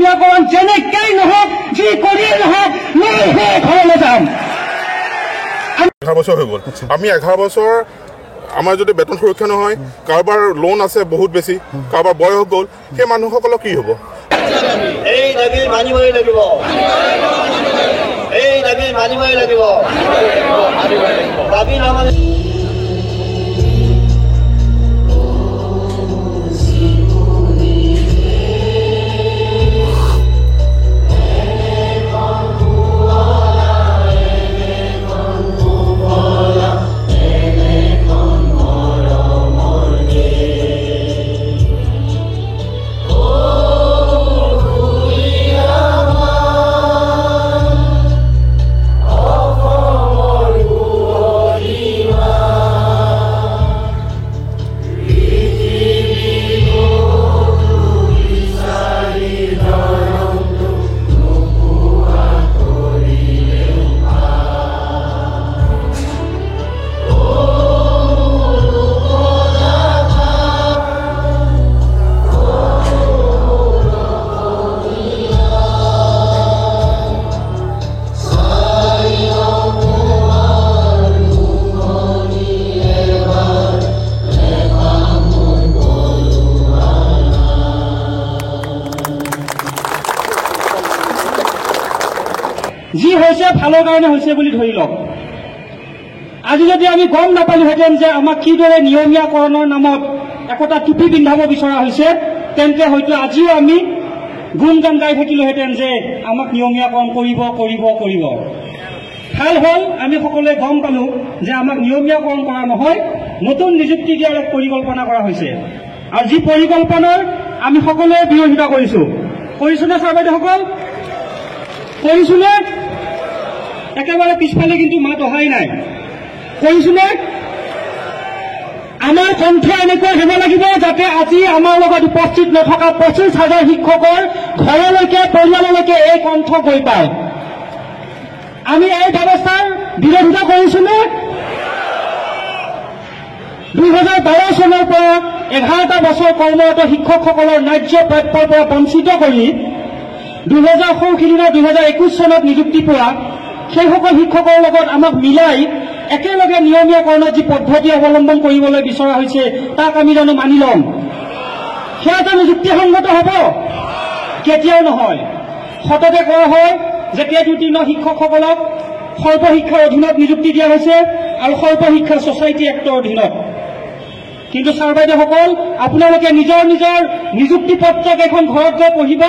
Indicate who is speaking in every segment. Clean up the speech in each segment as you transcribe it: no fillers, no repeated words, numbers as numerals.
Speaker 1: নিয়মীয়াকৰণ যেনেকেই নহওক, যি কৰিয়ে নহওক, মই সেই ঘৰলৈ যাম।
Speaker 2: 11 বছৰ হৈ গ'ল। আমি 11 বছৰ আমাৰ যদি বেতন সুৰক্ষা নহয়, কাৰোবাৰ লোন আছে বহুত বেছি, কাৰোবাৰ বয়স গ'ল, সেই মানুহসকলৰ কি হ'ব?
Speaker 3: এই দাবী মানিবই লাগিব, এই দাবী মানিবই লাগিব, দাবী নামানি
Speaker 1: যি হৈছে ভালৰ কাৰণে হৈছে বুলি ধৰি লওক। আজি যদি আমি গম নাপালোহেঁতেন যে আমাক কিদৰে নিয়মীয়াকৰণৰ নামত একোটা টুপি পিন্ধাব বিচৰা হৈছে, তেন্তে হয়তো আজিও আমি গুণগান গাই থাকিলোহেঁতেন যে আমাক নিয়মীয়াকৰণ কৰিব কৰিব কৰিব। ভাল হ'ল আমি সকলোৱে গম পালো যে আমাক নিয়মীয়াকৰণ কৰা নহয়, নতুন নিযুক্তি দিয়াৰ এক পৰিকল্পনা কৰা হৈছে। আৰু যি পৰিকল্পনাৰ আমি সকলোৱে বিৰোধিতা কৰিছোনে ছাৰ বাইদেউসকল? কৰিছোনে? একেবাৰে পিছফালে কিন্তু মাত অহাই নাই। কৰিছোনে? আমাৰ কণ্ঠ এনেকুৱা হ'ব লাগিব যাতে আজি আমাৰ লগত উপস্থিত নথকা 25,000 শিক্ষকৰ ঘৰলৈকে, পৰিয়াললৈকে এই কণ্ঠ গৈ পায়। আমি এই ব্যৱস্থাৰ বিৰোধিতা কৰিছোনে? 2012 চনৰ পৰা 11টা বছৰ কৰ্মৰত শিক্ষকসকলৰ ন্যায্য প্ৰাপ্যৰ পৰা বঞ্চিত কৰি 2021 চনত নিযুক্তি পোৱা সেইসকল শিক্ষকৰ লগত আমাক মিলাই একেলগে নিয়মীয়াকৰণত যি পদ্ধতি অৱলম্বন কৰিবলৈ বিচৰা হৈছে তাক আমি জানো মানি ল'ম? সেয়া জানো যুক্তিসংগত হ'ব? কেতিয়াও নহয়। সততে কোৱা হয় যে কেজুতীৰ্ণ শিক্ষকসকলক সৰ্বশিক্ষাৰ অধীনত নিযুক্তি দিয়া হৈছে আৰু সৰ্বশিক্ষা ছ'চাইটি এক্টৰ অধীনত। কিন্তু ছাৰ বাইদেউসকল, আপোনালোকে নিজৰ নিজৰ নিযুক্তি পত্ৰ কেইখন ঘৰত গৈ পঢ়িব।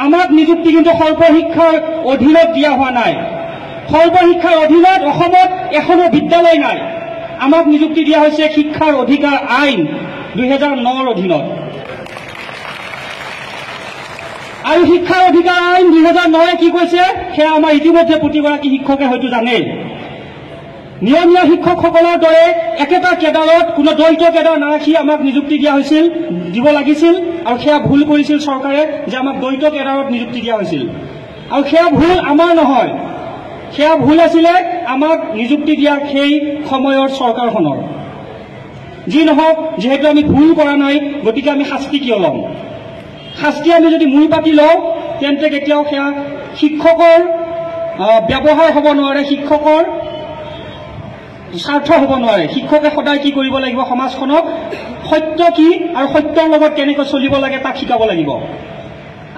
Speaker 1: আমাক নিযুক্তি কিন্তু সৰ্বশিক্ষাৰ অধীনত দিয়া হোৱা নাই। সৰ্বশিক্ষাৰ অধীনত অসমত এখনো বিদ্যালয় নাই। আমাক নিযুক্তি দিয়া হৈছে শিক্ষাৰ অধিকাৰ আইন 2009ৰ অধীনত। আৰু শিক্ষাৰ অধিকাৰ আইন 2009 কি কৈছে সেয়া আমাৰ ইতিমধ্যে প্ৰতিগৰাকী শিক্ষকে হয়তো জানেই। নিয়মীয়া শিক্ষকসকলৰ দৰে একেটা কেডাৰত কোনো দ্বৈত কেডাৰ নাৰাখি আমাক নিযুক্তি দিয়া হৈছিল, দিব লাগিছিল। আৰু সেয়া ভুল কৰিছিল চৰকাৰে যে আমাক দ্বৈত কেডাৰত নিযুক্তি দিয়া হৈছিল। আৰু সেয়া ভুল আমাৰ নহয়, সেয়া ভুল আছিলে আমাক নিযুক্তি দিয়া সেই সময়ৰ চৰকাৰখনৰ। যি নহওক, যিহেতু আমি ভুল কৰা নাই, গতিকে আমি শাস্তি কিয় ল'ম? শাস্তি আমি যদি মূৰ পাতি লওঁ তেন্তে কেতিয়াও সেয়া শিক্ষকৰ ব্যৱহাৰ হ'ব নোৱাৰে, শিক্ষকৰ স্বাৰ্থ হ'ব নোৱাৰে। শিক্ষকে সদায় কি কৰিব লাগিব? সমাজখনক সত্য কি আৰু সত্যৰ লগত কেনেকৈ চলিব লাগে তাক শিকাব লাগিব।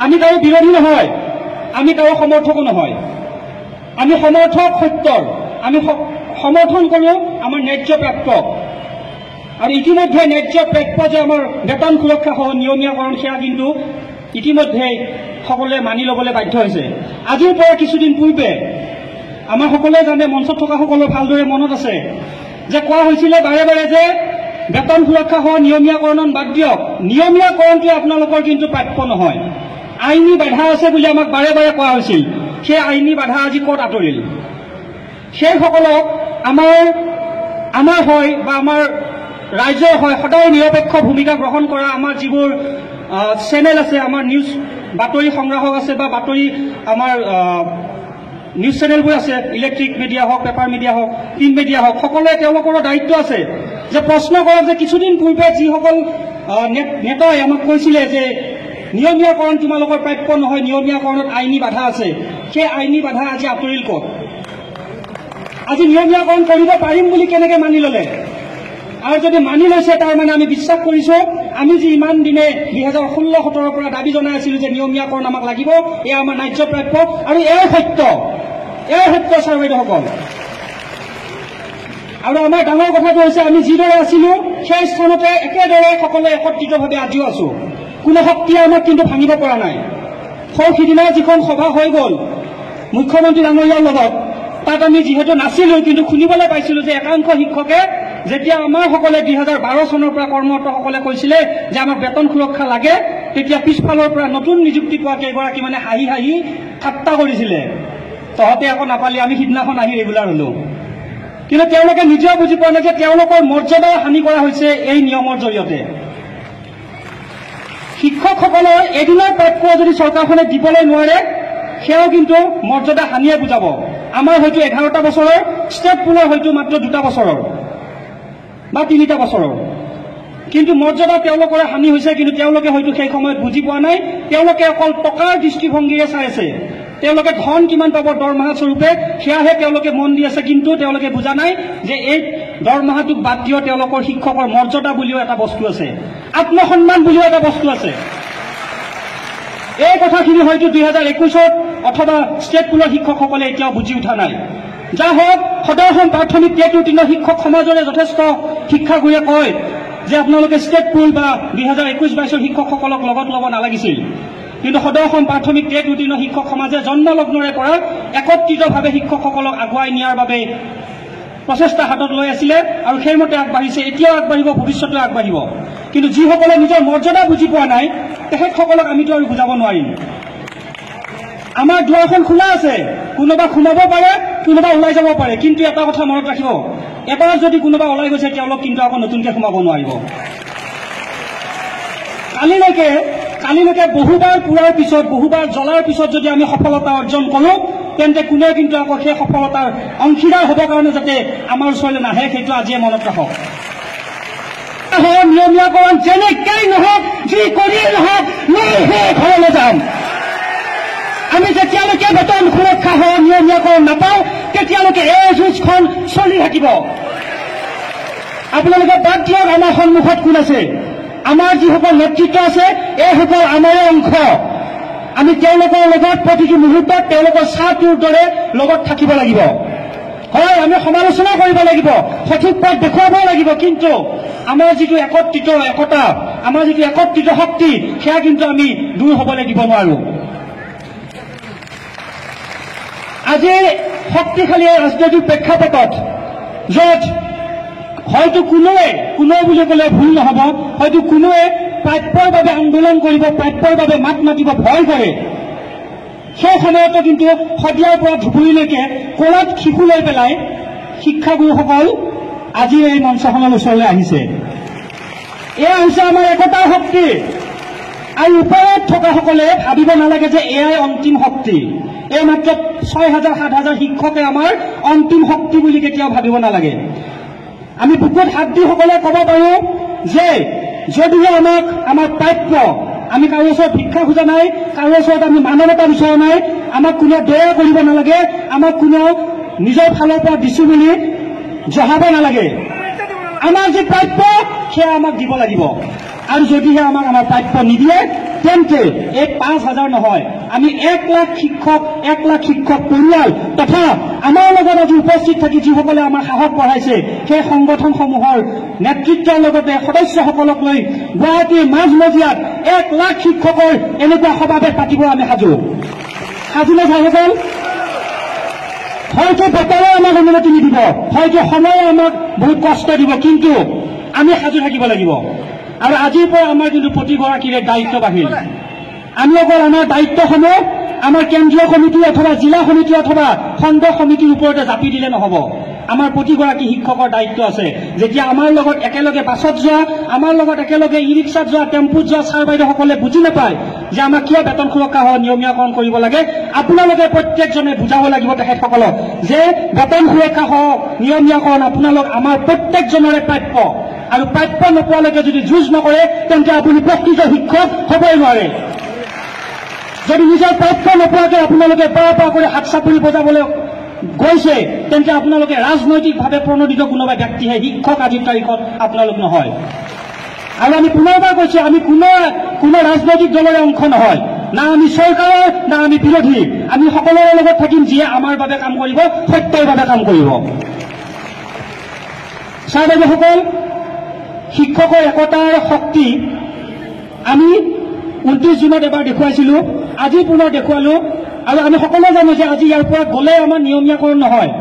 Speaker 1: আমি কাৰো বিৰোধী নহয়, আমি কাৰো সমৰ্থকো নহয়। আমি সমৰ্থক সত্যৰ, আমি সমৰ্থন কৰোঁ আমাৰ ন্যায্য প্ৰাপ্যক। আৰু ইতিমধ্যে ন্যায্য প্ৰাপ্য যে আমাৰ বেতন সুৰক্ষা সহ নিয়মীয়াকৰণ সেয়া কিন্তু ইতিমধ্যে সকলোৱে মানি ল'বলৈ বাধ্য হৈছে। আজিৰ পৰা কিছুদিন পূৰ্বে আমাৰ সকলোৱে জানে, মঞ্চত থকা সকলো ভালদৰে মনত আছে যে কোৱা হৈছিলে বাৰে বাৰে যে বেতন সুৰক্ষা সহ নিয়মীয়াকৰণ বাদ দিয়ক, নিয়মীয়াকৰণটোৱে আপোনালোকৰ কিন্তু প্ৰাপ্য নহয়, আইনী বাধা আছে বুলি আমাক বাৰে বাৰে কোৱা হৈছিল। সেই আইনী বাধা আজি ক'ত আঁতৰিল? সেইসকলক আমাৰ হয় বা আমাৰ ৰাইজৰ হয় সদায় নিৰপেক্ষ ভূমিকা গ্ৰহণ কৰা আমাৰ যিবোৰ চেনেল আছে, আমাৰ নিউজ বাতৰি সংগ্ৰাহক আছে বা বাতৰি আমাৰ নিউজ চেনেলবোৰ আছে, ইলেক্ট্ৰিক মিডিয়া হওক, পেপাৰ মিডিয়া হওক, প্ৰিণ্ট মিডিয়া হওক, সকলোৱে তেওঁলোকৰ দায়িত্ব আছে যে প্ৰশ্ন কৰক যে কিছুদিন পূৰ্বে যিসকল নেতাই আমাক কৈছিলে যে নিয়মীয়াকৰণ তোমালোকৰ প্ৰাপ্য নহয়, নিয়মীয়াকৰণত আইনী বাধা আছে। সেই আইনী বাধা আজি আঁতৰিল ক'ত? আজি নিয়মীয়াকৰণ কৰিব পাৰিম বুলি কেনেকৈ মানি ল'লে? আৰু যদি মানি লৈছে তাৰমানে আমি বিশ্বাস কৰিছো, আমি যি ইমান দিনে 2016-17 পৰা দাবী জনাই আছিলো যে নিয়মীয়াকৰণ আমাক লাগিব, এয়া আমাৰ ন্যায্য প্ৰাপ্য, আৰু এয়াই সত্য ছাৰ বাইদেউসকল। আৰু আমাৰ ডাঙৰ কথাটো হৈছে আমি যিদৰে আছিলো সেই স্থানতে একেদৰে সকলোৱে একত্ৰিতভাৱে আজিও আছো। কোনো শক্তিয়ে আমাক কিন্তু ভাঙিব পৰা নাই। সিদিনা যিখন সভা হৈ গ'ল মুখ্যমন্ত্ৰী ডাঙৰীয়াৰ লগত, তাত আমি যিহেতু নাছিলো কিন্তু শুনিবলৈ পাইছিলো যে একাংশ শিক্ষকে যেতিয়া আমাৰ সকলে 2012 চনৰ পৰা কৰ্মৰতসকলে কৈছিলে যে আমাক বেতন সুৰক্ষা লাগে, তেতিয়া পিছফালৰ পৰা নতুন নিযুক্তি পোৱা কেইগৰাকী মানে হাঁহি হাঁহি ঠাট্টা কৰিছিলে, তহঁতে আকৌ নাপালি, আমি সিদিনাখন আহি ৰেগুলাৰ হলো। কিন্তু তেওঁলোকে নিজেও বুজি পোৱা নাই যে তেওঁলোকৰ মৰ্যাদা হানি কৰা হৈছে এই নিয়মৰ জৰিয়তে। শিক্ষকসকলৰ এদিনৰ প্ৰাপ্য যদি চৰকাৰখনে দিবলৈ নোৱাৰে, সেয়াও কিন্তু মৰ্যাদা হানিয়ে বুজাব। আমাৰ হয়তো 11টা বছৰৰ, ষ্টেট পুলৰ হয়তো মাত্ৰ 2টা বছৰৰ বা 3টা বছৰৰ, কিন্তু মৰ্যাদা তেওঁলোকৰে হানি হৈছে। কিন্তু তেওঁলোকে হয়তো সেই সময়ত বুজি পোৱা নাই। তেওঁলোকে অকল টকাৰ দৃষ্টিভংগীৰে চাই আছে। তেওঁলোকে ধন কিমান পাব দৰমহা স্বৰূপে সেয়াহে তেওঁলোকে মন দি আছে, কিন্তু তেওঁলোকে বুজা নাই যে এই দৰমহাটোক বাদ দিও তেওঁলোকৰ শিক্ষকৰ মৰ্যাদা বুলিও এটা বস্তু আছে, আত্মসন্মান বুলিও এটা বস্তু আছে। এই কথাখিনি হয়তো 2021 অথবা ষ্টেট পুলৰ শিক্ষকসকলে এতিয়াও বুজি উঠা নাই। যা হওক, সদৌ অসম প্ৰাথমিক টেট উত্তীৰ্ণ শিক্ষক সমাজৰে যথেষ্ট শিক্ষাগুৰুৱে কয় যে আপোনালোকে ষ্টেট পুল বা 2021-22 শিক্ষকসকলক লগত ল'ব নালাগিছিল। কিন্তু সদৌ অসম প্ৰাথমিক টেট উত্তীৰ্ণ শিক্ষক সমাজে জন্মলগ্নৰে পৰা একত্ৰিতভাৱে শিক্ষকসকলক আগুৱাই নিয়াৰ বাবে প্ৰচেষ্টা হাতত লৈ আছিলে আৰু সেইমতে আগবাঢ়িছে, এতিয়াও আগবাঢ়িব, ভৱিষ্যতেও আগবাঢ়িব। কিন্তু যিসকলে নিজৰ মৰ্যাদা বুজি পোৱা নাই তেখেতসকলক আমিতো আৰু বুজাব নোৱাৰিম। আমাৰ দুৱাৰখন খোলা আছে, কোনোবা সোমাব পাৰে, কোনোবা ওলাই যাব পাৰে, কিন্তু এটা কথা মনত ৰাখিব, এবাৰ যদি কোনোবা ওলাই গৈছে তেওঁলোক কিন্তু আকৌ নতুনকৈ সোমাব নোৱাৰিব। কালিলৈকে বহুবাৰ পুৰাৰ পিছত, বহুবাৰ জ্বলাৰ পিছত যদি আমি সফলতা অৰ্জন কৰোঁ, তেন্তে কোনে কিন্তু আকৌ সেই সফলতাৰ অংশীদাৰ হ'বৰ কাৰণে যাতে আমাৰ ওচৰলৈ নাহে, সেইটো আজিয়ে মনত ৰাখক। নিয়মীয়াকৰণ যেনেকেই নহওক, যি কৰিয়েই নহওক, মই সেই ঘৰলৈ যাম। আমি যেতিয়ালৈকে বেতন সুৰক্ষা হয় নিয়মীয়াকৰণ নাপাওঁ, তেতিয়ালৈকে এই যুঁজখন চলি থাকিব। আপোনালোকে বাদ দিয়ক আমাৰ সন্মুখত কোন আছে। আমাৰ যিসকল নেতৃত্ব আছে এইসকল আমাৰে অংশ। আমি তেওঁলোকৰ লগত প্ৰতিটো মুহূৰ্তত তেওঁলোকৰ ছাঁটোৰ দৰে লগত থাকিব লাগিব। হয়, আমি সমালোচনা কৰিব লাগিব, সঠিক পথ দেখুৱাব লাগিব, কিন্তু আমাৰ যিটো একত্ৰিত একতা, আমাৰ যিটো একত্ৰিত শক্তি, সেয়া কিন্তু আমি দূৰ হ'বলৈ দিব নোৱাৰো। আজিৰ শক্তিশালী ৰাজনৈতিক প্ৰেক্ষাপটত য'ত হয়তো কোনোৱে বুলি ক'লে ভুল নহ'ব, হয়তো কোনোৱে প্ৰাপ্যৰ বাবে আন্দোলন কৰিব, প্ৰাপ্যৰ বাবে মাত মাতিব ভয় কৰে, সেই সময়তো কিন্তু শদিয়াৰ পৰা ধুবুৰীলৈকে কোলাত শিশু লৈ পেলাই শিক্ষাগুৰুসকল আজি এই মঞ্চখনৰ ওচৰলৈ আহিছে। এয়া হৈছে আমাৰ একতাৰ শক্তি। আৰু ওপৰত থকাসকলে ভাবিব নালাগে যে এয়াই অন্তিম শক্তি, এই মাত্ৰ 6,000-7,000 শিক্ষকে আমাৰ অন্তিম শক্তি বুলি কেতিয়াও ভাবিব নালাগে। আমি বুকুত হাত দি সকলোৱে ক'ব পাৰোঁ যে যদিহে আমাৰ প্ৰাপ্য, আমি কাৰো ওচৰত ভিক্ষা খোজা নাই, কাৰো ওচৰত আমি মানৱতা বিচৰা নাই, আমাক কোনেও দয়া কৰিব নালাগে, আমাক কোনেও নিজৰ ফালৰ পৰা দিছো বুলি জহাব নালাগে। আমাৰ যি প্ৰাপ্য সেয়া আমাক দিব লাগিব। আৰু যদিহে আমাৰ প্ৰাপ্য নিদিয়ে, তেন্তে এই 5,000 নহয়, আমি 1 লাখ শিক্ষক পৰিয়াল তথা আমাৰ লগত আজি উপস্থিত থাকি যিসকলে আমাৰ সাহস বঢ়াইছে, সেই সংগঠনসমূহৰ নেতৃত্বৰ লগতে সদস্যসকলক লৈ গুৱাহাটীৰ মাজমজিয়াত 1 লাখ শিক্ষকৰ এনেকুৱা সমাৱেশ পাতিব আমি সাজুনে ভাইসকল। হয়তো বতৰে আমাক অনুমতি নিদিব, হয়তো সময়ে আমাক বহুত কষ্ট দিব, কিন্তু আমি সাজু থাকিব লাগিব। আৰু আজিৰ পৰা আমাৰ কিন্তু প্ৰতিগৰাকীৰে দায়িত্ব বাঢ়িল। আমি অকল আমাৰ দায়িত্বসমূহ আমাৰ কেন্দ্ৰীয় কমিটি অথবা জিলা সমিতি অথবা খণ্ড সমিতিৰ ওপৰতে জাপি দিলে নহ'ব। আমাৰ প্ৰতিগৰাকী শিক্ষকৰ দায়িত্ব আছে। যেতিয়া আমাৰ লগত একেলগে বাছত যোৱা, আমাৰ লগত একেলগে ই ৰিক্সাত যোৱা, টেম্পুত যোৱা ছাৰ বাইদেউসকলে বুজি নাপায় যে আমাক কিয় বেতন সুৰক্ষা হয় নিয়মীয়াকৰণ কৰিব লাগে, আপোনালোকে প্ৰত্যেকজনে বুজাব লাগিব তেখেতসকলক যে বেতন সুৰক্ষা হওক, নিয়মীয়াকৰণ আপোনালোক আমাৰ প্ৰত্যেকজনৰে প্ৰাপ্য। আৰু প্ৰাপ্য নোপোৱালৈকে যদি যুঁজ নকৰে, তেন্তে আপুনি প্ৰকৃত শিক্ষক হ'বই নোৱাৰে। যদি নিজৰ প্ৰাপ্য নোপোৱাকৈ আপোনালোকে পৰা কৰি হাত চাপৰি বজাবলৈ গৈছে, তেন্তে আপোনালোকে ৰাজনৈতিকভাৱে প্ৰণোদিত কোনোবা ব্যক্তিহে শিক্ষক আজিৰ তাৰিখত আপোনালোক নহয়। আৰু আমি পুনৰবাৰ কৈছো, আমি কোনো ৰাজনৈতিক দলৰে অংশ নহয়, না আমি চৰকাৰৰ, না আমি বিৰোধী। আমি সকলোৰে লগত থাকিম যিয়ে আমাৰ বাবে কাম কৰিব, সত্যৰ বাবে কাম কৰিব। ছাৰ বাইদেউসকল, শিক্ষকৰ একতাৰ শক্তি আমি 29 জুনত এবাৰ দেখুৱাইছিলো, আজি পুনৰ দেখুৱালো। আৰু আমি সকলোৱে জানো যে আজি ইয়াৰ পৰা গ'লে আমাৰ নিয়মীয়াকৰণ নহয়।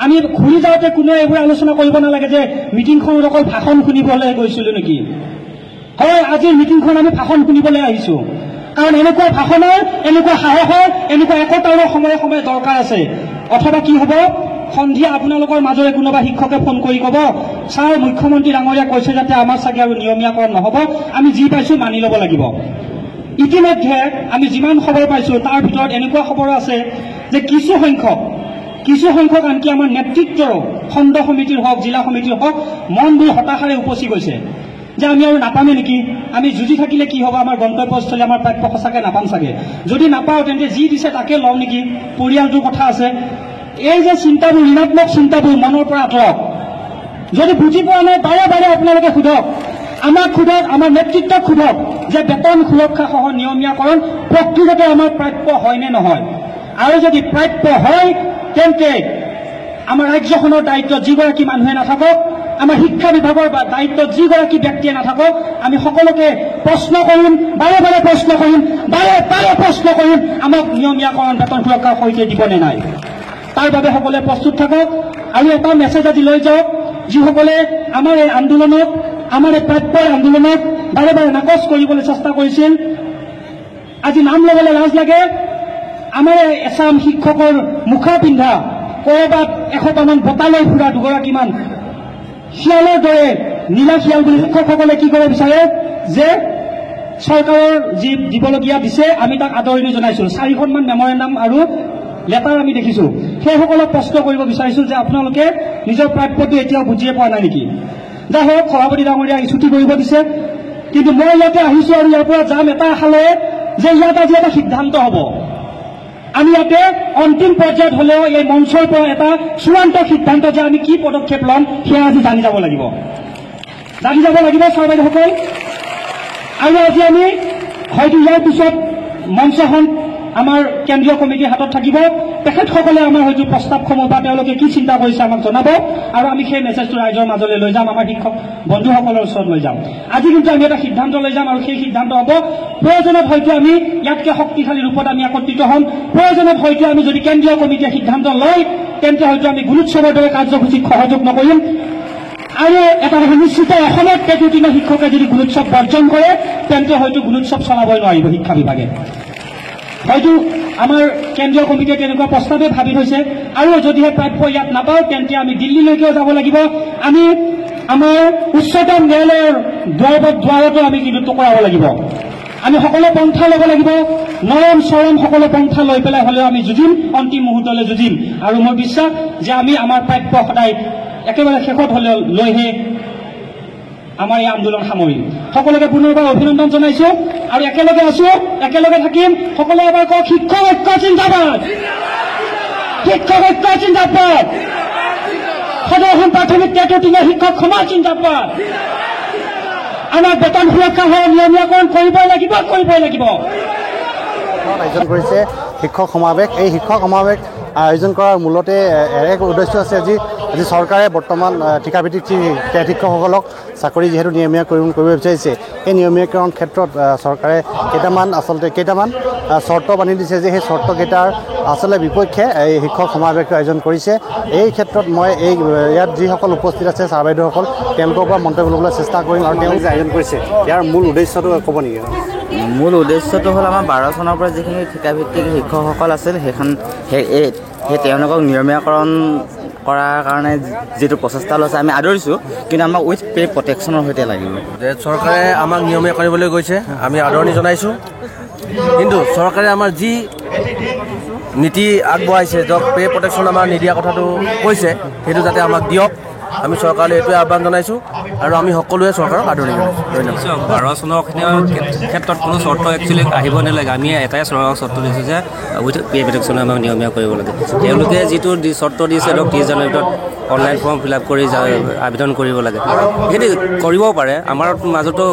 Speaker 1: আমি ঘূৰি যাওঁতে কোনোৱে এইবোৰ আলোচনা কৰিব নালাগে যে মিটিংখনত অকল ভাষণ শুনিবলৈ গৈছিলো নেকি। হয়, আজিৰ মিটিংখন আমি ভাষণ শুনিবলৈ আহিছো, কাৰণ এনেকুৱা ভাষণৰ, এনেকুৱা সাহসৰ, এনেকুৱা একতাৰো সময়ে সময়ে দৰকাৰ আছে। অথবা কি হ'ব, সন্ধিয়া আপোনালোকৰ মাজৰে কোনোবা শিক্ষকে ফোন কৰি ক'ব, ছাৰ মুখ্যমন্ত্ৰী ডাঙৰীয়া কৈছে যাতে আমাৰ চাগে আৰু নিয়মীয়াকৰণ নহ'ব, আমি যি পাইছো মানি ল'ব লাগিব। ইতিমধ্যে আমি যিমান খবৰ পাইছো তাৰ ভিতৰত এনেকুৱা খবৰ আছে যে কিছু সংখ্যক আনকি আমাৰ নেতৃত্বৰ খণ্ড সমিতিৰ হওক, জিলা সমিতিৰ হওক, মনবোৰ হতাশাৰে উপচি গৈছে যে আমি আৰু নাপামে নেকি, আমি যুঁজি থাকিলে কি হ'ব, আমাৰ গন্তব্যস্থলী, আমাৰ প্ৰাপ্য সঁচাকৈ নাপাম চাগে। যদি নাপাওঁ তেন্তে যি দিছে তাকে লওঁ নেকি, পৰিয়ালটোৰ কথা আছে। এই যে চিন্তাবোৰ, ঋণাত্মক চিন্তাবোৰ মনৰ পৰা আঁতৰক। যদি বুজি পোৱা নাই, বাৰে বাৰে আপোনালোকে সোধক, আমাক সোধক, আমাৰ নেতৃত্বক সোধক যে বেতন সুৰক্ষা সহ নিয়মীয়াকৰণ প্ৰকৃততে আমাৰ প্ৰাপ্য হয় নে নহয়। আৰু যদি প্ৰাপ্য হয়, তেন্তে আমাৰ ৰাজ্যখনৰ দায়িত্বত যিগৰাকী মানুহে নাথাকক, আমাৰ শিক্ষা বিভাগৰ দায়িত্বত যিগৰাকী ব্যক্তিয়ে নাথাকক, আমি সকলোকে প্ৰশ্ন কৰিম, বাৰে বাৰে প্ৰশ্ন কৰিম, আমাক নিয়মীয়াকৰণ বেতন সুৰক্ষাৰ সৈতে দিবনে নাই। তাৰ বাবে সকলোৱে প্ৰস্তুত থাকক। আৰু এটা মেছেজ আজি লৈ যাওক, যিসকলে আমাৰ এই আন্দোলনক, আমাৰ এই প্ৰাপ্যৰ আন্দোলনক বাৰে বাৰে নাকচ কৰিবলৈ চেষ্টা কৰিছিল, আজি নাম ল'বলৈ লাজ লাগে। আমাৰ এচাম শিক্ষকৰ মুখা পিন্ধা, ক'ৰবাত 100টামান বঁটা লৈ ফুৰা দুগৰাকীমান শিয়ালৰ দৰে নীলা শিয়াল বুলি শিক্ষকসকলে কি কৰিব বিচাৰে যে চৰকাৰৰ যি দিবলগীয়া দিছে আমি তাক আদৰণি জনাইছো। 4খনমান মেমৰেণ্ডাম আৰু লেটাৰ আমি দেখিছো। সেইসকলক প্ৰশ্ন কৰিব বিচাৰিছো যে আপোনালোকে নিজৰ প্ৰাপ্যটো এতিয়াও বুজিয়ে পোৱা নাই নেকি। যাই হওক, সভাপতি ডাঙৰীয়া ছুটি কৰিব দিছে, কিন্তু মই ইয়াতে আহিছো আৰু ইয়াৰ পৰা যাম এটা আশালৈ যে ইয়াত আজি এটা সিদ্ধান্ত হ'ব। আমি ইয়াতে অন্তিম পৰ্যায়ত হলেও এই মঞ্চৰ পৰা এটা চূড়ান্ত সিদ্ধান্ত যে আমি কি পদক্ষেপ ল'ম সেয়া আজি জানি যাব লাগিব ছাৰ বাইদেউসকল। আৰু আজি আমি হয়তো ইয়াৰ পিছত মঞ্চখন আমাৰ কেন্দ্ৰীয় কমিটিৰ হাতত থাকিব। তেখেতসকলে আমাৰ হয়তো প্ৰস্তাৱসমূহ বা তেওঁলোকে কি চিন্তা কৰিছে আমাক জনাব, আৰু আমি সেই মেছেজটো ৰাইজৰ মাজলৈ লৈ যাম, আমাৰ শিক্ষক বন্ধুসকলৰ ওচৰত লৈ যাম। আজি কিন্তু আমি এটা সিদ্ধান্ত লৈ যাম, আৰু সেই সিদ্ধান্ত হ'ব প্ৰয়োজনত হয়তো আমি ইয়াতকৈ শক্তিশালী ৰূপত আমি একত্ৰিত হ'ম। প্ৰয়োজনত হয়তো আমি যদি কেন্দ্ৰীয় কমিটিয়ে সিদ্ধান্ত লয়, তেন্তে হয়তো আমি গুণোৎসৱৰ দৰে কাৰ্যসূচীত সহযোগ নকৰিম। আৰু এটা কথা নিশ্চিত, অসমত পেটুটিনৰ শিক্ষকে যদি গুণোৎসৱ বৰ্জন কৰে, তেন্তে হয়তো গুণোৎসৱ চলাবই নোৱাৰিব শিক্ষা বিভাগে। হয়তো আমাৰ কেন্দ্ৰীয় কমিটিয়ে তেনেকুৱা প্ৰস্তাৱে ভাবি থৈছে। আৰু যদিহে প্ৰাপ্য ইয়াত নাপাওঁ, তেন্তে আমি দিল্লীলৈকেও যাব লাগিব। আমি আমাৰ উচ্চতম ন্যায়ালয়ৰ দুৱাৰতো আমি কিন্তু টুকুৰাব লাগিব। আমি সকলো পন্থা ল'ব লাগিব, নৰম চৰম সকলো পন্থা লৈ পেলাই হ'লেও আমি যুঁজিম, অন্তিম মুহূৰ্তলৈ যুঁজিম। আৰু মোৰ বিশ্বাস যে আমি আমাৰ প্ৰাপ্য সদায় একেবাৰে শেষত হ'লেও লৈহে আমাৰ এই আন্দোলন সামৰিম। সকলোকে পুনৰবাৰ অভিনন্দন জনাইছো, আৰু একেলগে আছো, একেলগে থাকিম। সকলোৱে এবাৰ কওক, শিক্ষক ঐক্য জিন্দাবাদ, শিক্ষক ঐক্য জিন্দাবাদ, সদৌ প্ৰাথমিক পেটুটিনৰ শিক্ষক সমাজ জিন্দাবাদ। আমাৰ বেতন সুৰক্ষা সহ নিয়মীয়াকৰণ কৰিবই লাগিব।
Speaker 4: আয়োজন কৰিছে শিক্ষক সমাৱেশ। এই শিক্ষক সমাৱেশ আয়োজন কৰাৰ মূলতে এক উদ্দেশ্য আছে, আজি চৰকাৰে বৰ্তমান ঠিকাভিত্তিক শিক্ষকসকলক চাকৰি যিহেতু নিয়মীয়াকৰণ কৰিব বিচাৰিছে, এই নিয়মীয়াকৰণ ক্ষেত্ৰত চৰকাৰে কেইটামান চৰ্ত বান্ধি দিছে যে সেই চৰ্তকেইটাৰ আচলতে বিপক্ষে এই শিক্ষক সমাৱেশটো আয়োজন কৰিছে। এই ক্ষেত্ৰত মই ইয়াত যিসকল উপস্থিত আছে ছাৰ বাইদেউসকল, তেওঁলোকৰ পৰা মন্তব্য ল'বলৈ চেষ্টা কৰিম। আৰু তেওঁলোকে যে আয়োজন কৰিছে ইয়াৰ মূল উদ্দেশ্যটো ক'ব নেকি?
Speaker 5: মূল উদ্দেশ্যটো হ'ল আমাৰ 12 চনৰ পৰা যিখিনি ঠিকাভিত্তিক শিক্ষকসকল আছিল, সেই তেওঁলোকক নিয়মীয়াকৰণ কৰাৰ কাৰণে যিটো প্ৰচেষ্টা লৈছে আমি আদৰিছোঁ, কিন্তু আমাক উইথ পে প্ৰটেকশ্যনৰ সৈতে লাগিব।
Speaker 6: যে চৰকাৰে আমাক নিয়মীয়া কৰিবলৈ গৈছে, আমি আদৰণি জনাইছোঁ। কিন্তু চৰকাৰে আমাৰ যি নীতি আগবঢ়াইছে, য'ত পে প্ৰটেকশ্যন আমাৰ নিদিয়া কথাটো কৈছে, সেইটো যাতে আমাক দিয়ক। আমি চৰকাৰলৈ এইটোৱে আহ্বান জনাইছোঁ। আৰু আমি সকলোৱে চৰকাৰক আদৰণি জনাইছোঁ। ধন্যবাদ।
Speaker 7: 12 চনৰ ক্ষেত্ৰত কোনো চৰ্ত একচুৱেলি আহিব নালাগে। আমি এটাই চৰকাৰক চৰ্ত দিছোঁ যে উইথ পে প্ৰটেকশ্যন আমাক নিয়মীয়া কৰিব লাগে। তেওঁলোকে যিটো চৰ্ত দিছে ধৰক 30 জানুৱাৰীৰ ভিতৰত অনলাইন ফৰ্ম ফিল আপ কৰি আবেদন কৰিব লাগে, সেইটো কৰিব পাৰে। আমাৰ মাজতো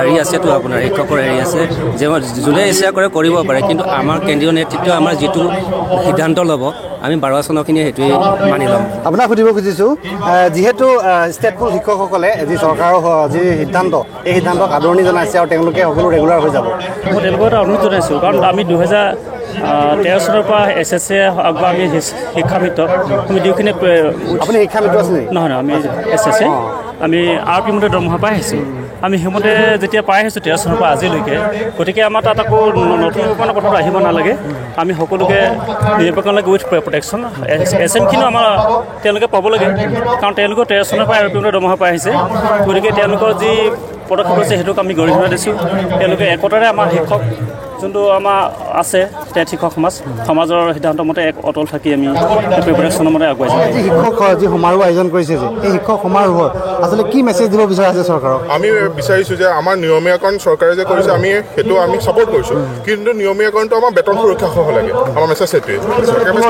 Speaker 7: হেৰি আছেতো, আপোনাৰ শিক্ষকৰ হেৰি আছে যে যোনে ইচ্ছা কৰে কৰিব পাৰে, কিন্তু আমাৰ কেন্দ্ৰীয় নেতৃত্বই আমাৰ যিটো সিদ্ধান্ত ল'ব আমি 12 চনৰখিনিয়ে সেইটোৱে মানি ল'ম।
Speaker 4: আপোনাক সুধিব খুজিছোঁ, যিহেতু ষ্টেট স্কুল শিক্ষকসকলে যি চৰকাৰৰ যি সিদ্ধান্ত, এই সিদ্ধান্তক আদৰণি জনাইছে আৰু তেওঁলোকে সকলো ৰেগুলাৰ হৈ যাব।
Speaker 1: মই তেওঁলোকৰ এটা অনুৰোধ জনাইছোঁ, কাৰণ আমি 2013 চনৰ পৰা SSC আগৰ আমি শিক্ষামিত্ৰ আমি দুয়োখিনি
Speaker 4: আপুনি শিক্ষামিত্ৰ আছে নেকি?
Speaker 1: নহয় আমি SSC আমি RP মতে দৰমহা পাই আহিছোঁ। আমি সেইমতে যেতিয়া পাই আহিছোঁ 13 চনৰ পৰা আজিলৈকে, গতিকে আমাৰ তাত আকৌ নতুন ৰূপায়ণৰ কথাটো আহিব নালাগে। আমি সকলোকে নিৰপেক্ষ লাগে উইথ প্ৰটেকশ্যন। SMখিনিও আমাৰ তেওঁলোকে পাব লাগে, কাৰণ তেওঁলোকেও 13 চনৰ পৰা RP মতে দৰমহা পাই আহিছে। গতিকে তেওঁলোকৰ যি পদক্ষেপ আছে সেইটোক আমি গৰিহণা দিছোঁ। তেওঁলোকে একতাৰে আমাৰ শিক্ষক যোনটো আমাৰ আছে শিক্ষক সমাজৰ সিদ্ধান্ত মতে এক অটল থাকি আমি প্ৰটেকশ্যনৰ মতে আগুৱাই যাম।
Speaker 4: যি শিক্ষক যি সমাৰোহ আয়োজন কৰিছে, যে এই শিক্ষক সমাৰোহত আচলতে কি মেছেজ দিব বিচাৰা আছে চৰকাৰক?
Speaker 2: আমি বিচাৰিছোঁ যে আমাৰ নিয়মীয়াকৰণ চৰকাৰে যে কৰিছে আমি সেইটো আমি ছাপোৰ্ট কৰিছোঁ, কিন্তু নিয়মীয়াকৰণটো আমাৰ বেতন সুৰক্ষা সহ লাগে। আমাৰ মেছেজ সেইটোৱে।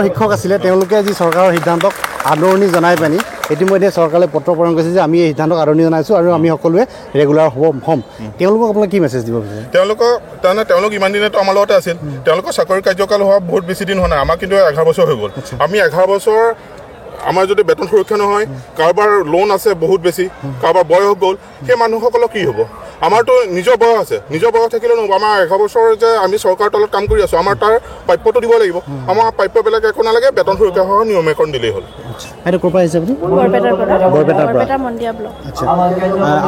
Speaker 4: শিক্ষক আছিলে, তেওঁলোকে যি চৰকাৰৰ সিদ্ধান্তক আদৰণি জনাই পানি ইতিমধ্যে চৰকাৰে পত্ৰ প্ৰেৰণ কৰিছে যে আমি এই সিদ্ধান্তক আদৰণি জনাইছোঁ আৰু আমি সকলোৱে ৰেগুলাৰ হ'ম। তেওঁলোকক আপোনাক কি মেছেজ দিব বিচাৰে?
Speaker 2: তেওঁলোক ইমান দিনেতো আমাৰ লগতে আছিল। তেওঁলোকৰ চাকৰি কাৰ্যকাল হোৱা বহুত বেছি দিন হোৱা নাই, আমাৰ কিন্তু 11 বছৰ হৈ গ'ল। আমি 11 বছৰ আমাৰ যদি বেতন সুৰক্ষা নহয়, কাৰোবাৰ লোন আছে বহুত বেছি, কাৰোবাৰ বয়স গ'ল, সেই মানুহসকলৰ কি হ'ব? আমাৰতো নিজৰ বয়স আছে, নিজৰ বয়স থাকিলেও নহ'ব। আমাৰ 11 বছৰ যে আমি চৰকাৰৰ তলত কাম কৰি আছোঁ, আমাৰ তাৰ প্ৰাপ্যটো দিব লাগিব। আমাৰ প্ৰাপ্য বেলেগ একো নালাগে, বেতন সুৰক্ষা সহ নিয়মীয়াকৰণ দিলেই হ'ল।
Speaker 4: এইটো ক'ৰ পৰা আহিছে আপুনি? বৰপেটাৰ মন্দিয়া ব্লক। আচ্ছা,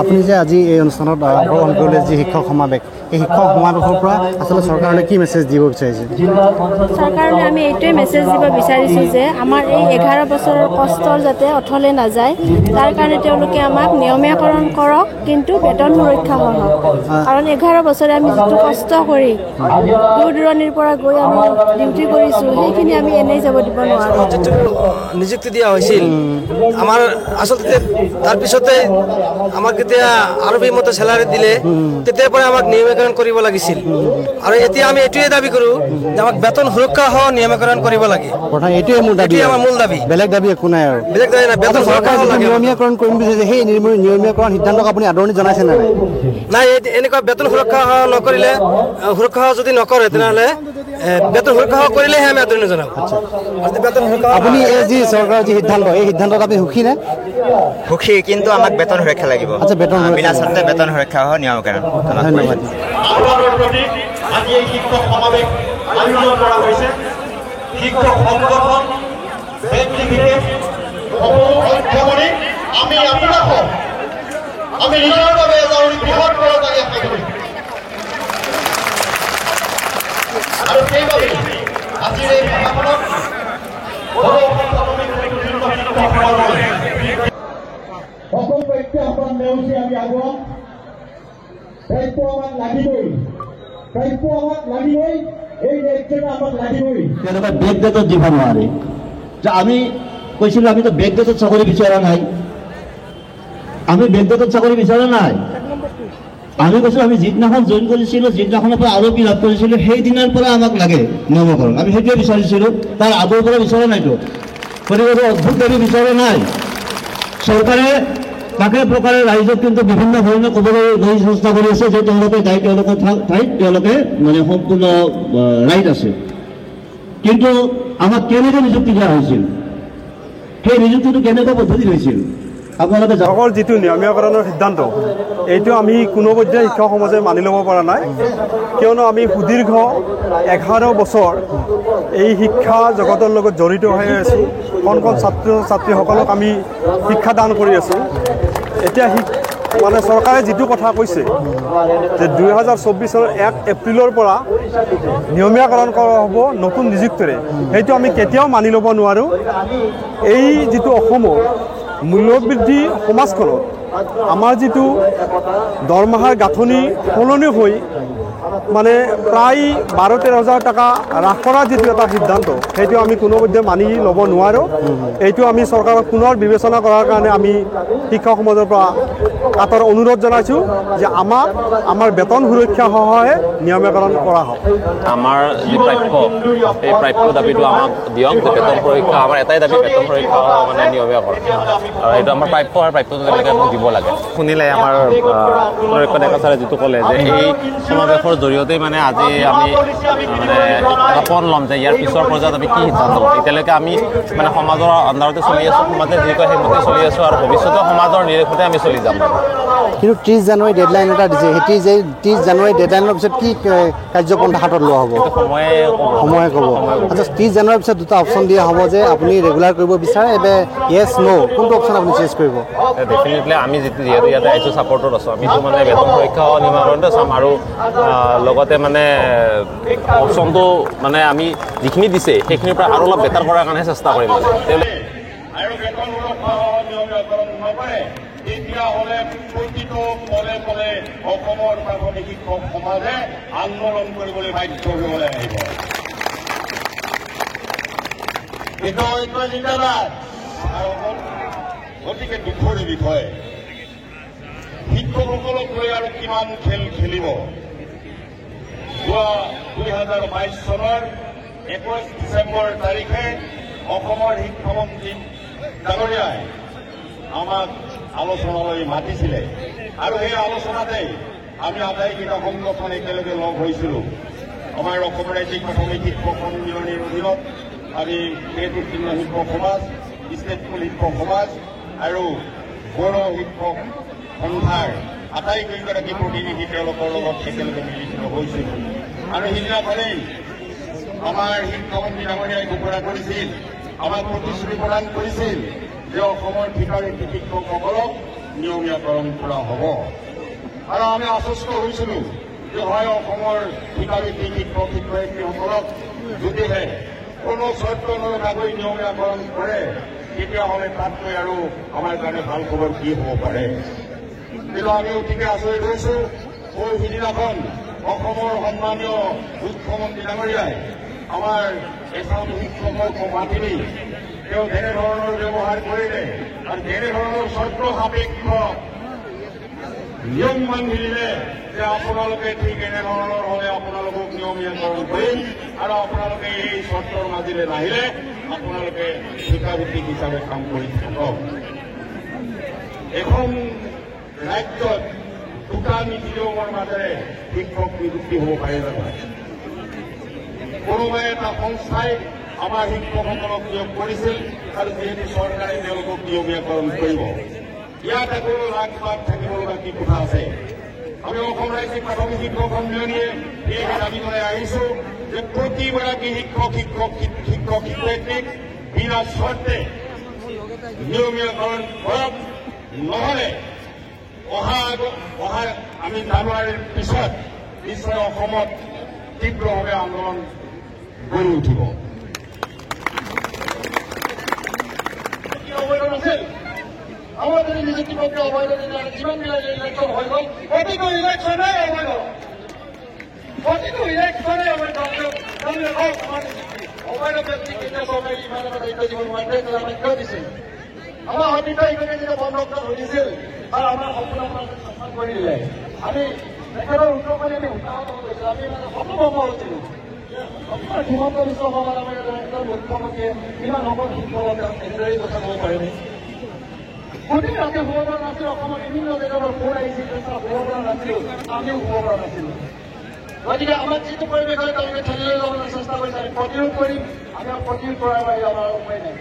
Speaker 4: আপুনি যে আজি এই অনুষ্ঠানত অংশগ্ৰহণ কৰিলে যি শিক্ষক সমাৱেশ, এই শিক্ষক সমাৱেশৰ পৰা আচলতে চৰকাৰলৈ কি মেছেজ দিব বিচাৰিছে?
Speaker 8: চৰকাৰলৈ আমি এইটোৱে মেছেজ দিব বিচাৰিছোঁ যে আমাৰ এই 11 বছৰৰ কষ্টৰ যাতে অথলে নাযায়, তাৰ কাৰণে তেওঁলোকে আমাক নিয়মীয়াকৰণ কৰক, কিন্তু বেতন সুৰক্ষা হওক। কাৰণ 11 বছৰে আমি যিটো কষ্ট কৰি দূৰ দূৰণিৰ পৰা গৈ আমি ডিউটি কৰিছোঁ, সেইখিনি আমি এনেই যাব দিব নোৱাৰোঁ।
Speaker 6: নিযুক্তি দিয়া হৈছিল আমাৰ আচলতে, তাৰপিছতে আমাক যেতিয়া RP মতে চেলাৰী দিলে, তেতিয়াৰ পৰা আমাক নিয়মীকৰণ কৰিব লাগিছিল। আৰু এতিয়া আমি এইটোৱে দাবী কৰোঁ যে আমাক বেতন সুৰক্ষা সহ নিয়মীকৰণ কৰিব লাগে।
Speaker 4: এইটোৱে মোৰ দাবী,
Speaker 6: আমাৰ মূল দাবী।
Speaker 4: বেলেগ দাবী একো নাই আৰু।
Speaker 6: বেলেগ দাবী নাই, বেতন সুৰক্ষা
Speaker 4: নিয়মীয়াকৰণ কৰিম বিচাৰিছে, সেই নিয়মীয়াকৰণ সিদ্ধান্তক আপুনি আদৰণি জনাইছে নে নাই?
Speaker 6: এনেকুৱা বেতন সুৰক্ষা নকৰিলে, সুৰক্ষা যদি নকৰে তেনেহ'লে বেতন সুৰক্ষা কৰিলেহে আমি আদৰণি জনাম।
Speaker 4: আপুনি এই যি চৰকাৰৰ যি সিদ্ধান্ত, এই সিদ্ধান্তত আপুনি সুখী নে?
Speaker 5: সুখী, কিন্তু আমাক বেতন সুৰক্ষা লাগিব।
Speaker 4: আচ্ছা, বেতন
Speaker 5: বিনা চৰ্তে বেতন সুৰক্ষা সহ নিয়মীকৰণ।
Speaker 4: ধন্যবাদ।
Speaker 3: আজি এই শিক্ষক সমাৱেশ আয়োজন কৰা হৈছে। শিক্ষক সংগঠন আমি আপোনাক আমি নিজৰ বাবে এজন বৃহৎ সহযোগী আশা কৰিম। আৰু সেইবাবে আজিৰ এই সভাখনত অকল প্ৰত্যাহ্বান নেওচি আমি আগুৱাম। প্ৰাপ্য আমাক লাগিবই, প্ৰাপ্য আমাক লাগিবই, এই ৰাজ্যটা আমাক লাগিবই।
Speaker 9: তেওঁলোকে বেগদাতত দিব নোৱাৰে। যে আমি কৈছিলোঁ আমিতো বেগদাতত চাকৰি বিচৰা নাই, আমি বেগদাতত চাকৰি বিচৰা নাই। আমি কৈছোঁ আমি যিদিনাখন জইন কৰিছিলোঁ, যিদিনাখনৰ পৰা RP লাভ কৰিছিলোঁ, সেইদিনাৰ পৰা আমাক লাগে নিয়মীকৰণ। আমি সেইটোৱে বিচাৰিছিলোঁ, তাৰ আগৰ পৰা বিচৰা নাইতো। গতিকে অদ্ভুত দাবী বিচৰা নাই। চৰকাৰে তাকে প্ৰকাৰে ৰাইজক কিন্তু বিভিন্ন ধৰণে ক'বলৈ চেষ্টা কৰি আছে যে তেওঁলোকে তেওঁলোকৰ ঠাইত তেওঁলোকে মানে সম্পূৰ্ণ ৰাইট আছে। কিন্তু আমাক কেনেকৈ নিযুক্তি দিয়া হৈছিল, সেই নিযুক্তিটো কেনেকুৱা পদ্ধতিত হৈছিল? আপোনালোকে
Speaker 10: চৰকাৰৰ যিটো নিয়মীয়াকৰণৰ সিদ্ধান্ত, এইটো আমি কোনো পৰ্যায়ে শিক্ষক সমাজে মানি ল'ব পৰা নাই। কিয়নো আমি সুদীৰ্ঘ 11 বছৰ এই শিক্ষা জগতৰ লগত জড়িত হৈ আছোঁ। কণ কণ ছাত্ৰ ছাত্ৰীসকলক আমি শিক্ষাদান কৰি আছোঁ। এতিয়া মানে চৰকাৰে যিটো কথা কৈছে যে 2024 চনৰ 1 এপ্ৰিলৰ পৰা নিয়মীয়াকৰণ কৰা হ'ব নতুন নিযুক্তিৰে, সেইটো আমি কেতিয়াও মানি ল'ব নোৱাৰোঁ। এই যিটো অসমৰ মূল্যবৃদ্ধি সমাজখনত আমাৰ যিটো দৰমহাৰ গাঁথনি সলনি হৈ মানে প্ৰায় 12-13,000 টকা হ্ৰাস কৰাৰ যিটো এটা সিদ্ধান্ত সেইটো আমি কোনোপধ্যে মানি ল'ব নোৱাৰোঁ। এইটো আমি চৰকাৰক পুনৰ বিবেচনা কৰাৰ কাৰণে আমি শিক্ষক সমাজৰ পৰা কাটৰ অনুৰোধ জনাইছোঁ যে আমাৰ বেতন সুৰক্ষা সহায়ে নিয়মীকৰণ কৰা হওক।
Speaker 11: আমাৰ যি প্ৰাপ্য এই প্ৰাপ্য দাবীটো আমাক দিয়ক। বেতন সুৰক্ষা আমাৰ এটাই দাবী, বেতন সুৰক্ষা মানে নিয়মীকৰণ, আৰু এইটো আমাৰ প্ৰাপ্য আৰু প্ৰাপ্যটো তেনেকৈ দিব লাগে। শুনিলে আমাৰ সুৰক্ষা ডেকা ছাৰে যিটো ক'লে যে এই সমাৱেশৰ জৰিয়তে মানে আজি আমি মানে এটা পণ ল'ম যে ইয়াৰ পিছৰ পৰ্যায়ত আমি কি সিদ্ধান্ত ল'ম। এতিয়ালৈকে আমি মানে সমাজৰ আণ্ডাৰতে চলি আছোঁ, সমাজে যি কয় সেইমতে চলি আছোঁ, আৰু ভৱিষ্যতে সমাজৰ নিৰীক্ষতে আমি চলি যাম।
Speaker 4: কিন্তু 30 জানুৱাৰী ডেডলাইন এটা দিছে, সেই 30 জানুৱাৰী ডেডলাইনৰ পিছত কি কাৰ্যপন্থা হাতত লোৱা হ'ব? সময়ে ক'ব। আচ্ছা, 30 জানুৱাৰীৰ পিছত দুটা অপশ্যন দিয়া হ'ব যে আপুনি ৰেগুলাৰ কৰিব বিচাৰে, এবে য়েছ ন', কোনটো অপশ্যন আপুনি চেঞ্জ কৰিব?
Speaker 11: ডেফিনেটলি আমি যিহেতু ইয়াতে আহিছোঁ ছাপৰ্টত আছোঁ, আমিতো মানে বেতন সুৰক্ষা নিয়মীকৰণতে চাম, আৰু লগতে মানে অপশ্যনটো মানে আমি যিখিনি দিছে সেইখিনিৰ পৰা আৰু অলপ বেটাৰ কৰাৰ কাৰণে চেষ্টা কৰিম।
Speaker 3: আৰু বেতন সুৰক্ষা নিয়মীকৰণ নকৰে তেতিয়াহ'লে প্ৰতিটো পলে পলে অসমৰ প্ৰাথমিক শিক্ষক সমাজে আন্দোলন কৰিবলৈ বাধ্য হ'বলৈ আহিব। এইটো জিন্দাবাদ। গতিকে দুখৰ বিষয়ে শিক্ষকসকলক লৈ আৰু কিমান খেল খেলিব। যোৱা 2022 চনৰ 21 ডিচেম্বৰ তাৰিখে অসমৰ শিক্ষামন্ত্ৰী ডাঙৰীয়াই আমাক আলোচনালৈ মাতিছিলে, আৰু সেই আলোচনাতে আমি আটাইকেইটা সংগঠন একেলগে লগ হৈছিলোঁ। আমাৰ অসম ৰাজ্যিক প্ৰাথমিক শিক্ষক সন্মিলনীৰ অধীনত আমি উত্তীৰ্ণ শিক্ষক সমাজ, ষ্টেট স্কুল শিক্ষক সমাজ আৰু বড়ো শিক্ষক সন্থাৰ আটাইকেইগৰাকী প্ৰতিনিধি তেওঁলোকৰ লগত একেলগে মিলিত হৈছিলোঁ। আৰু সেইদিনাখনেই আমাৰ শিক্ষামন্ত্ৰী ডাঙৰীয়াই ঘোষণা কৰিছিল, আমাক প্ৰতিশ্ৰুতি প্ৰদান কৰিছিল যে অসমৰ ঠিকাভিত্তিক শিক্ষকসকলক নিয়মীয়াকৰণ কৰা হ'ব। আৰু আমি আশ্বস্ত হৈছিলোঁ যে হয় অসমৰ ঠিকাভিত্তিক শিক্ষক শিক্ষয়িত্ৰীসকলক যদিহে কোনো চৰ্ত নৰখাকৈ নিয়মীয়াকৰণ কৰে তেতিয়াহ'লে তাতকৈ আৰু আমাৰ কাৰণে ভাল খবৰ কি হ'ব পাৰে। কিন্তু আমি অতিকে আচৰিত হৈছোঁ, সিদিনাখন অসমৰ সন্মানীয় মুখ্যমন্ত্ৰী ডাঙৰীয়াই আমাৰ এচাম শিক্ষকক মাতি নি তেওঁ যেনেধৰণৰ ব্যৱহাৰ কৰিলে আৰু যেনেধৰণৰ চৰ্ত সাপেক্ষ নিয়ম বান্ধি দিলে যে আপোনালোকে ঠিক এনেধৰণৰ হ'লে আপোনালোকক নিয়মীয়াকৰণ কৰিম, আৰু আপোনালোকে এই চৰ্তৰ মাজেৰে নাহিলে আপোনালোকে শিক্ষাভিত্তিক হিচাপে কাম কৰি থাকক। এখন ৰাজ্যত দুটা নীতি নিয়মৰ মাজেৰে শিক্ষক নিযুক্তি হ'ব পাৰে নহয়। কোনোবাই এটা সংস্থাই আমাৰ শিক্ষকসকলক নিয়োগ কৰিছিল, আৰু যিহেতু চৰকাৰে তেওঁলোকক নিয়মীয়াকৰণ কৰিব, ইয়াত একো লাগ বাদ থাকিব লগা কি কথা আছে? আমি অসম ৰাজ্যিক প্ৰাথমিক শিক্ষক সন্মিলনীয়ে এই দাবী কৰি আহিছোঁ যে প্ৰতিগৰাকী শিক্ষয়িত্ৰীক বিনা চৰ্তে নিয়মীয়াকৰণ কৰক, নহ'লে অহা আমি জানুৱাৰীৰ পিছত নিশ্চয় অসমত তীব্ৰভাৱে আন্দোলন গঢ়ি উঠিব। আমাৰ যদি নিযুক্তি প্ৰক্ৰিয়া অবৈধ যিমানবিলাক ইলেকশ্যন হৈ গ'ল, প্ৰতিটো ইলেকশ্যনে অবৈধ, প্ৰতিটো ইলেকশ্যনে অবৈধ ব্যক্তিক কেতিয়া চৰকাৰে ইমান এটা দায়িত্ব দিব নোৱাৰে আমাক কিয় দিছিল? আমাৰ সতীৰ্থ ইভাগে যেতিয়া বন্ধকতা ধৰিছিল আৰু আমাৰ সম্পূৰ্ণ সন্মান কৰি দিলে, আমি তেখেতৰ উত্তৰ কৰি আমি উৎসাহত হৈছিলোঁ, আমি মানে সতৰ্ক হৈছিলোঁ। হিমন্ত বিশ্ব শৰ্মা নামেৰে এজন মুখ্যমন্ত্ৰীয়ে ইমান সকল শিক্ষকক এনেদৰেই কথা ক'ব পাৰেনে? গতিকে আমি হ'ব পৰা নাছিলোঁ, অসমৰ বিভিন্ন জেগাৰ ফোন আহিছিল, হ'ব পৰা নাছিলোঁ, আমিও হ'ব পৰা নাছিলোঁ। গতিকে আমাক যিটো পৰিৱেশ হয় তেওঁলোকে ঠেলি লৈ যাবলৈ চেষ্টা কৰিছে, আমি প্ৰতিৰোধ কৰিম, আমি প্ৰতিৰোধ কৰাৰ বাহিৰে আমাৰ উপায় নাই।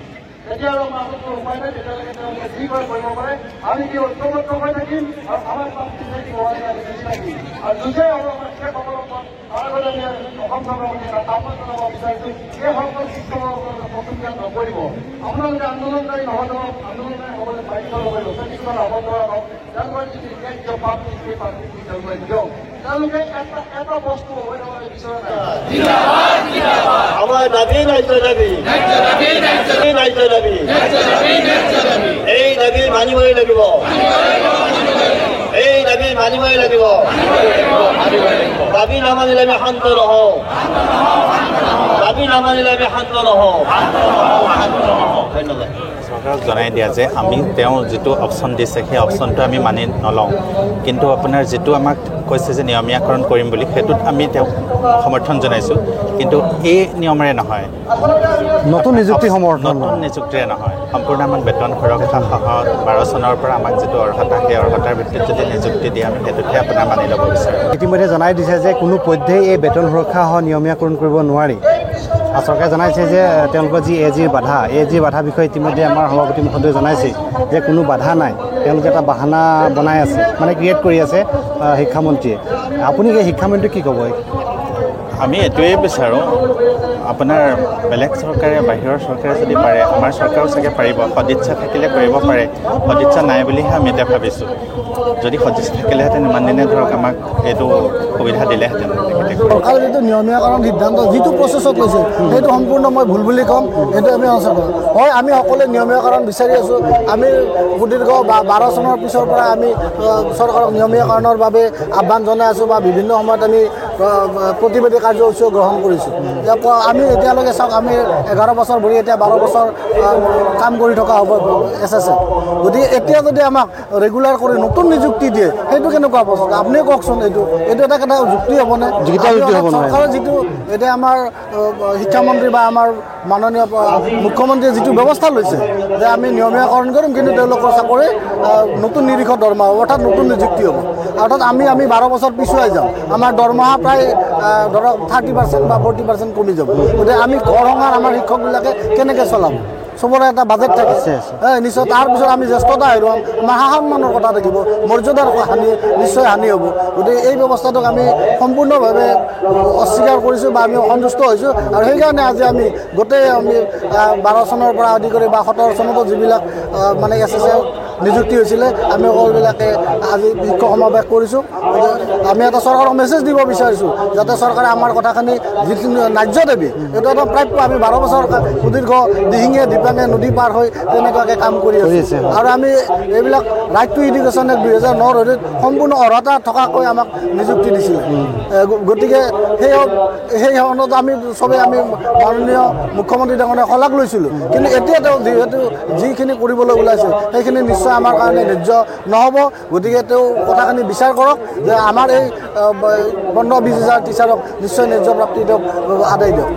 Speaker 3: তেতিয়া আৰু আমাৰ উপায় নাই, তেতিয়ালৈকে তেওঁলোকে যি কৰে কৰিব পাৰে, আমি কি ঐক্যবদ্ধ হৈ থাকিম আৰু আমাৰ কাম চিনাকি হোৱাকৈ আমি বুজি থাকিম। আৰু নিজে আৰু আমাৰ শিক্ষকসকলক তাৰ আগতে আমি অসম চৰকাৰক এটা আহ্বান জনাব বিচাৰিছোঁ, এই সকল শিক্ষকসকলক প্ৰতিক্ৰিয়া নকৰিব। আপোনালোকে আন্দোলনকাৰী নহ'ব, আন্দোলনকাৰী হ'বলৈ বাধ্য হ'ব, ল'ৰা ছোৱালীসকলক আহ্বান কৰা হওক, তেওঁলোকে যদি ন্যায্য পাপ সেই পাপটো তেওঁলোকে দিয়ক। তেওঁলোকে এটা বস্তু হৈ থবলৈ বিচৰা নাই। আমাৰ দাবী ন্যায্য দাবী, ন্যায্য দাবী, এই
Speaker 12: দাবী মানিবই লাগিব এই দাবী মানিবই লাগিব দাবী নামানিলে আমি শান্ত নহওঁ দাবী নামানিলে আমি শান্ত নহওঁ ধন্যবাদ
Speaker 13: চৰকাৰক জনাই দিয়া যে আমি তেওঁ যিটো অপশ্যন দিছে সেই অপশ্যনটো আমি মানি নলওঁ কিন্তু আপোনাৰ যিটো আমাক কৈছে যে নিয়মীয়াকৰণ কৰিম বুলি সেইটোত আমি তেওঁক সমৰ্থন জনাইছোঁ কিন্তু এই নিয়মেৰে নহয়
Speaker 4: নতুন নিযুক্তি সমৰ্থন
Speaker 13: নতুন নিযুক্তিৰে নহয় সম্পূৰ্ণ আমাক বেতন সুৰক্ষা সহ 12 চনৰ পৰা আমাক যিটো অৰ্হতা সেই অৰ্হতাৰ ভিত্তিত যদি নিযুক্তি দিয়ে আমি সেইটোতহে আপোনাৰ মানি ল'ব বিচাৰোঁ
Speaker 4: ইতিমধ্যে জনাই দিছে যে কোনো পধ্যেই এই বেতন সুৰক্ষা সহ নিয়মীয়াকৰণ কৰিব নোৱাৰি আৰু চৰকাৰে জনাইছে যে তেওঁলোকৰ যি এজিৰ বাধা বিষয়ে ইতিমধ্যে আমাৰ সভাপতি মহোদয়ে জনাইছে যে কোনো বাধা নাই তেওঁলোকে এটা বাহানা বনাই আছে মানে ক্ৰিয়েট কৰি আছে শিক্ষামন্ত্ৰীয়ে আপুনি এই শিক্ষামন্ত্ৰী কি ক'ব
Speaker 13: আমি এইটোৱে বিচাৰোঁ আপোনাৰ বেলেগ চৰকাৰে বাহিৰৰ চৰকাৰে যদি পাৰে আমাৰ চৰকাৰেও চাগে পাৰিব সদিচ্ছা থাকিলে কৰিব পাৰে সদিচ্ছা নাই বুলিহে আমি এতিয়া ভাবিছোঁ যদি সদিচ্ছা থাকিলেহেঁতেন ইমান দিনে ধৰক আমাক এইটো সুবিধা দিলেহেঁতেন
Speaker 14: চৰকাৰে যিটো নিয়মীয়াকৰণ সিদ্ধান্ত যিটো প্ৰচেছত লৈছে সেইটো সম্পূৰ্ণ মই ভুল বুলি ক'ম সেইটো আমি আশা কৰোঁ হয় আমি সকলোৱে নিয়মীয়াকৰণ বিচাৰি আছোঁ আমি সুদীৰ্ঘ 12 চনৰ পিছৰ পৰা আমি চৰকাৰক নিয়মীয়াকৰণৰ বাবে আহ্বান জনাই আছোঁ বা বিভিন্ন সময়ত আমি প্ৰতিবাদী কাৰ্যসূচীও গ্ৰহণ কৰিছোঁ আমি এতিয়ালৈকে চাওক আমি 11 বছৰ ভৰি এতিয়া 12 বছৰ কাম কৰি থকা হ'ব SSA গতিকে এতিয়া যদি আমাক ৰেগুলাৰ কৰি নতুন নিযুক্তি দিয়ে সেইটো কেনেকুৱা বস্তু আপুনি কওকচোন এইটো এটা যুক্তি হ'বনে চৰকাৰৰ যিটো এতিয়া আমাৰ শিক্ষামন্ত্ৰী বা আমাৰ মাননীয় মুখ্যমন্ত্ৰীয়ে যিটো ব্যৱস্থা লৈছে যে আমি নিয়মীয়াকৰণ কৰিম কিন্তু তেওঁলোকৰ চাকৰি নতুন নিৰীক্ষৰ দৰমহা হ'ব অৰ্থাৎ নতুন নিযুক্তি হ'ব অৰ্থাৎ আমি 12 বছৰ পিছুৱাই যাম আমাৰ দৰমহা প্ৰায় ধৰক 30% বা 40% কমি যাব গতিকে আমি ঘৰ সংসাৰ আমাৰ শিক্ষকবিলাকে কেনেকৈ চলাম চবৰে এটা বাজেট থাকে নিশ্চয় তাৰপিছত আমি জ্যেষ্ঠতা হেৰুৱাম আমাৰ সন্মানৰ কথা থাকিব মৰ্যাদাৰ নিশ্চয় হানি হ'ব গতিকে এই ব্যৱস্থাটোক আমি সম্পূৰ্ণভাৱে অস্বীকাৰ কৰিছোঁ বা আমি অসন্তুষ্ট হৈছোঁ আৰু সেইকাৰণে আজি আমি গোটেই আমি 12 চনৰ পৰা আদি কৰি বা 17 চনতো যিবিলাক মানে SSA নিযুক্তি হৈছিলে আমি সকলোবিলাকে আজি শিক্ষক সমাৱেশ কৰিছোঁ আমি এটা চৰকাৰক মেছেজ দিব বিচাৰিছোঁ যাতে চৰকাৰে আমাৰ কথাখিনি যিখিনি ন্যায্য দাবী এইটো এটা প্ৰাপ্য আমি 12 বছৰ সুদীৰ্ঘ দিহিঙে দিপাঙে নদী পাৰ হৈ তেনেকুৱাকৈ কাম কৰি আছোঁ আৰু আমি এইবিলাক ৰাইট টু এডুকেশ্যন এক্ট 2009 সম্পূৰ্ণ অৰ্হতা থকাকৈ আমাক নিযুক্তি দিছিলে গতিকে সেই সময়ত আমি চবেই আমি মাননীয় মুখ্যমন্ত্ৰী ডাঙৰীয়াক শলাগ লৈছিলোঁ কিন্তু এতিয়া তেওঁ যিহেতু যিখিনি কৰিবলৈ ওলাইছে সেইখিনি নিশ্চয় আমাৰ কাৰণে ন্যায্য নহ'ব গতিকে তেওঁ কথাখিনি বিচাৰ কৰক যে আমাৰ এই 15-20 হাজাৰ টিচাৰক নিশ্চয় ন্যায্য প্ৰাপ্তি তেওঁক আদায় দিয়ক